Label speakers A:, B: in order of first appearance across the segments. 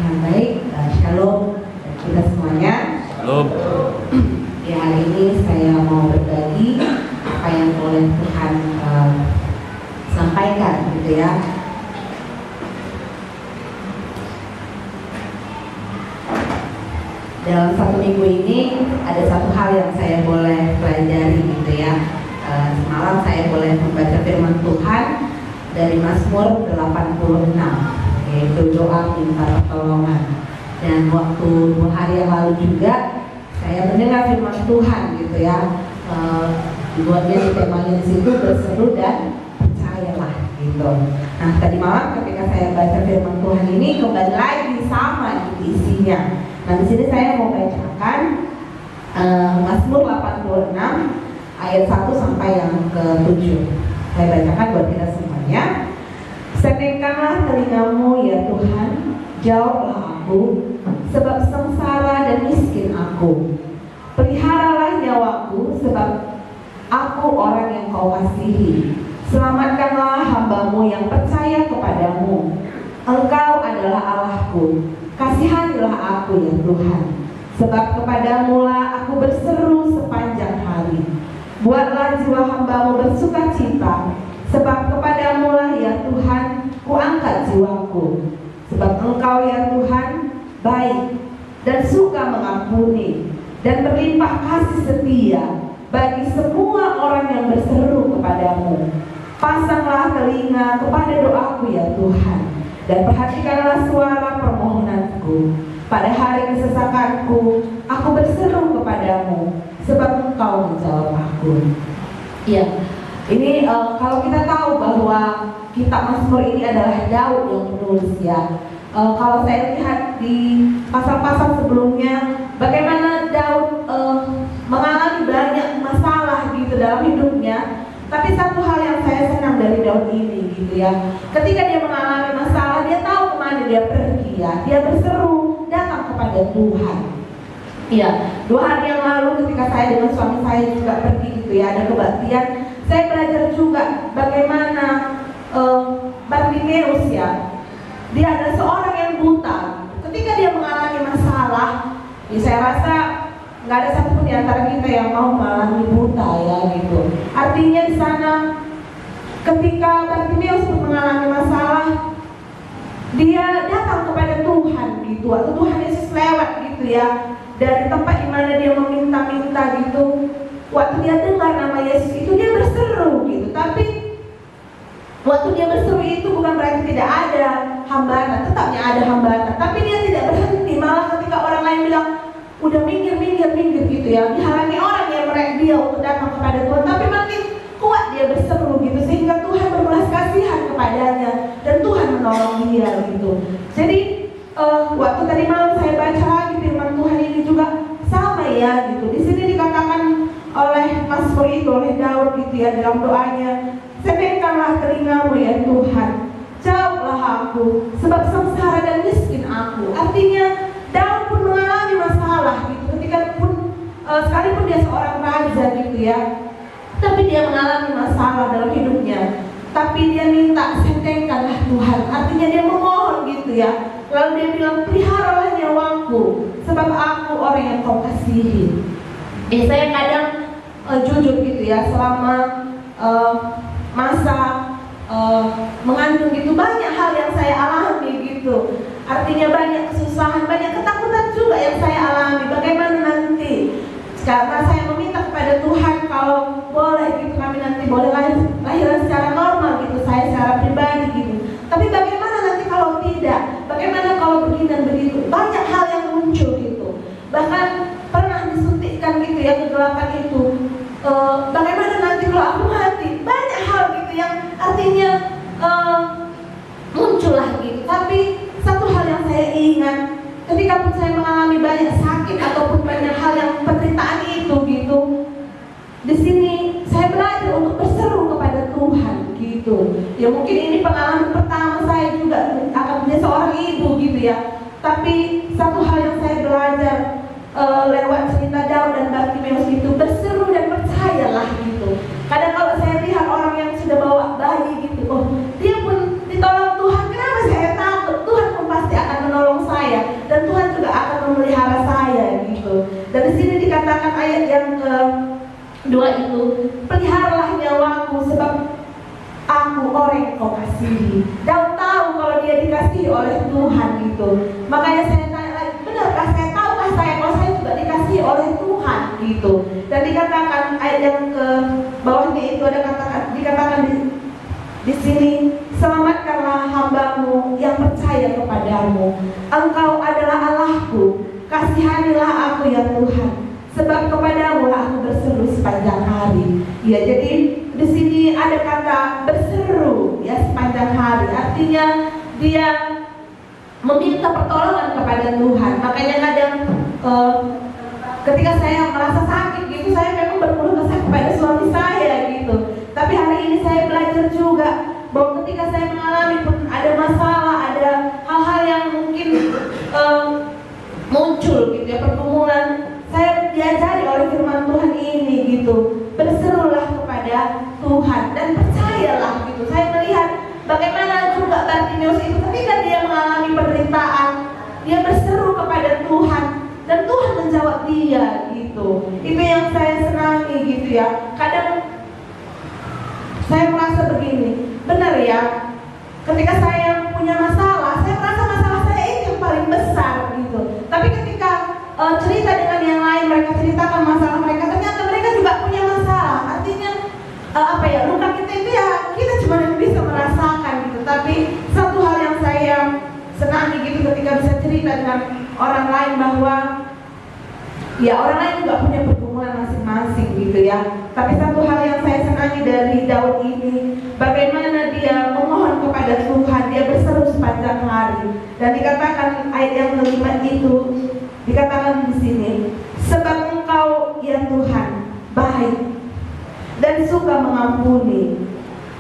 A: Baik, Shalom kita semuanya.
B: Shalom.
A: Ya, hari ini saya mau berbagi apa yang oleh Tuhan sampaikan gitu ya. Dalam satu minggu ini ada satu hal yang saya boleh pelajari gitu ya. Semalam saya boleh membaca firman Tuhan dari Mazmur 86, yaitu doa minta pertolongan. Dan waktu 2 hari yang lalu juga saya mendengar firman Tuhan gitu ya. Dibuatnya di temanya di situ berseru dan percayalah gitu. Nah, tadi malam ketika saya baca firman Tuhan ini kembali lagi sama gitu isinya. Nah, di sini saya mau bacakan Mazmur 86 ayat 1 sampai yang ke-7. Saya bacakan buat kita semuanya. Sendengkanlah telingamu ya Tuhan, jawablah aku, sebab sengsara dan miskin aku. Peliharalah nyawaku, sebab aku orang yang kau kasihi. Selamatkanlah hambamu yang percaya kepadamu. Engkau adalah Allahku. Kasihanilah aku ya Tuhan, sebab kepadamu-lah aku berseru sepanjang hari. Buatlah jiwa hambamu bersuka cita, sebab kepadamu-lah ya Tuhan kuangkat jiwaku. Sebab engkau ya Tuhan baik dan suka mengampuni dan berlimpah kasih setia bagi semua orang yang berseru kepadamu. Pasanglah telinga kepada doaku ya Tuhan, dan perhatikanlah suara permohonanku. Pada hari kesesakanku, aku berseru kepadamu, sebab engkau menjawab aku. Ya, ini kalau kita tahu bahwa kitab Mazmur ini adalah Daud yang menulis ya. Kalau saya lihat di pasal-pasal sebelumnya, bagaimana Daud mengalami banyak masalah gitu dalam hidupnya. Tapi satu hal yang saya senang dari Daud ini gitu ya, ketika dia mengalami masalah, dia tahu kemana dia pergi ya. Dia berseru datang kepada Tuhan. Ya, 2 hari yang lalu ketika saya dengan suami saya juga pergi gitu ya, ada kebaktian, saya belajar juga bagaimana Bartimeus ya, dia adalah seorang yang buta. Ketika dia mengalami masalah, ya saya rasa nggak ada satupun di antara kita yang mau mengalami buta ya gitu. Artinya di sana ketika Bartimeus mengalami masalah, dia datang kepada Tuhan gitu. Waktu Tuhan Yesus lewat gitu ya, dari tempat di mana dia meminta-minta gitu. Waktu dia dengar nama Yesus itu dia berseru gitu. Tapi waktu dia berseru itu bukan berarti tidak ada hambatan, tetapnya ada hambatan. Tapi dia tidak berhenti, malah ketika orang lain bilang udah minggir gitu ya, dihalangi orang yang meraih dia untuk datang kepada Tuhan, tapi makin kuat dia berseru gitu, sehingga Tuhan berbelas kasihan kepadanya dan Tuhan menolong dia gitu. Jadi waktu tadi malam saya baca lagi firman Tuhan ini juga sama ya gitu. Di sini dikatakan oleh Mazmur itu, oleh Daud gitu ya dalam doanya, sendengkanlah telingamu ya Tuhan, jawablah aku, sebab sengsara dan miskin aku. Artinya Daud pun mengalami masalah gitu, ketika pun sekalipun dia seorang raja gitu ya, tapi dia mengalami masalah dalam hidupnya. Tapi dia minta sendengkanlah Tuhan, artinya dia memohon gitu ya. Lalu dia bilang, peliharalah nyawaku, sebab aku orang yang kau kasihi. Saya kadang jujur gitu ya, selama masa mengandung gitu, banyak hal yang saya alami gitu. Artinya banyak kesusahan, banyak ketakutan juga yang saya alami. Bagaimana nanti? Karena saya meminta kepada Tuhan kalau boleh gitu kami nanti boleh lahiran secara normal gitu, saya secara pribadi gitu. Tapi bagaimana nanti kalau tidak? Bagaimana kalau begini dan begitu? Banyak hal yang muncul gitu. Bahkan pernah disuntikkan gitu ya kegelapan itu. Bagaimana nanti kalau aku mati? Banyak hal gitu yang artinya muncullah gitu. Tapi satu hal yang saya ingat, ketika pun saya mengalami banyak sakit ataupun banyak hal yang penderitaan itu gitu, di sini saya belajar untuk berseru kepada Tuhan gitu. Ya mungkin ini pengalaman pertama saya juga akan menjadi seorang ibu gitu ya. Tapi satu hal yang saya belajar lewat cerita Daud dan Bartimeus itu, berseru dan percayalah gitu. Kadang kalau saya lihat orang yang sudah bawa bayi gitu, oh dia pun ditolong Tuhan, kenapa saya takut? Tuhan pun pasti akan menolong saya. ayat yang kedua itu, peliharalah nyawaku sebab aku orang yang kau kasihi. Daud tahu kalau dia dikasihi oleh Tuhan gitu. Makanya saya tanya lagi, benarkah saya, tahukah saya kalau saya juga dikasihi oleh Tuhan gitu. Dan dikatakan ayat yang ke bawahnya itu ada dikatakan di sini, selamatkanlah hambamu yang percaya kepadamu. Engkau adalah Allahku, kasihanilah aku ya Tuhan, sebab kepadamu lah aku berseru sepanjang hari. Ya, jadi di sini ada kata berseru ya sepanjang hari, artinya dia meminta pertolongan kepada Tuhan. Makanya kadang ketika saya merasa sakit gitu, saya memang berkeluh kesah kepada suami saya gitu. Tapi hari ini saya belajar juga bahwa ketika saya mengalami pun ada masalah, ada hal-hal yang mungkin muncul gitu ya, pergumulan, saya diajari oleh firman Tuhan ini gitu, berserulah kepada Tuhan dan percayalah gitu. Saya melihat bagaimana juga Bartimeus itu ketika dia mengalami penderitaan, dia berseru kepada Tuhan dan Tuhan menjawab dia gitu. Itu yang saya senangi gitu ya. Kadang saya merasa begini, benar ya, ketika saya punya masalah, saya merasa masalah saya itu yang paling besar gitu. Tapi ketika cerita dengan yang lain, mereka ceritakan masalah mereka, ternyata mereka juga punya masalah. Artinya luka kita itu ya kita cuma yang bisa merasakan gitu. Tapi satu hal yang saya senangi gitu ketika bisa cerita dengan orang lain bahwa ya orang lain juga punya pergumulan masing-masing gitu ya. Tapi satu hal yang saya senangi dari Daud ini, bagaimana dia memohon kepada Tuhan, dia berseru sepanjang hari. Dan dikatakan ayat yang kelima itu, dikatakan di sini, sebab Engkau ya Tuhan baik dan suka mengampuni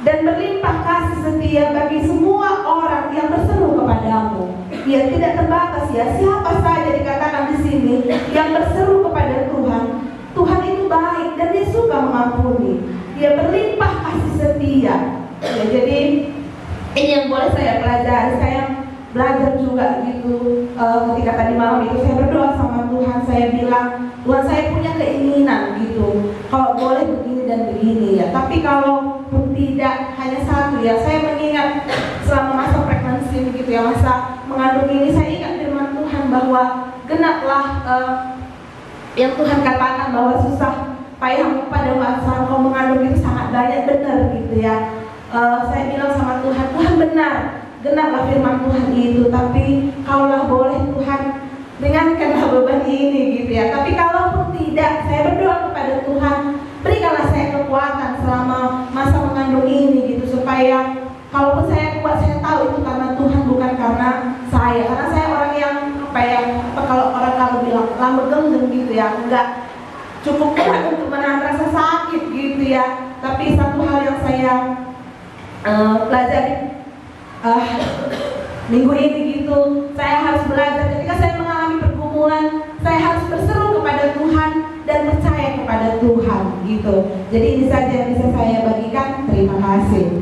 A: dan berlimpah kasih setia bagi semua orang yang berseru kepadamu. Ya, tidak terbatas ya, siapa saja dikatakan di sini yang berseru kepada Tuhan, Tuhan itu baik dan dia suka mengampuni, dia berlimpah kasih setia. Ya, jadi ini yang boleh saya pelajari. Saya belajar juga gitu. Ketika tadi malam itu saya berdoa sama Tuhan, saya bilang, Tuhan saya punya keinginan gitu, kalau boleh begini dan begini ya. Tapi kalau pun tidak, hanya satu ya, saya mengingat selama masa pregnancy gitu ya, masa mengandung ini, saya ingat firman Tuhan bahwa genaplah yang Tuhan katakan bahwa susah payahmu pada masa kau mengandung itu sangat banyak, benar gitu ya. Saya bilang sama Tuhan, Tuhan benar, genaplah firman Tuhan itu. Tapi kalaulah boleh Tuhan, ringankanlah beban ini gitu ya. Tapi kalaupun tidak, saya berdoa kepada Tuhan, berikanlah saya kekuatan selama masa mengandung ini gitu, supaya kalaupun saya kuat, saya tahu itu karena Tuhan, bukan karena saya. Karena saya orang yang kalau orang kalau bilang lama genggam gitu ya, enggak cukup kuat untuk menahan rasa sakit gitu ya. Tapi satu hal yang saya pelajari minggu ini gitu, saya harus belajar ketika saya mengalami pergumulan, saya harus berseru kepada Tuhan dan percaya kepada Tuhan gitu. Jadi ini saja yang bisa saya bagikan. Terima kasih.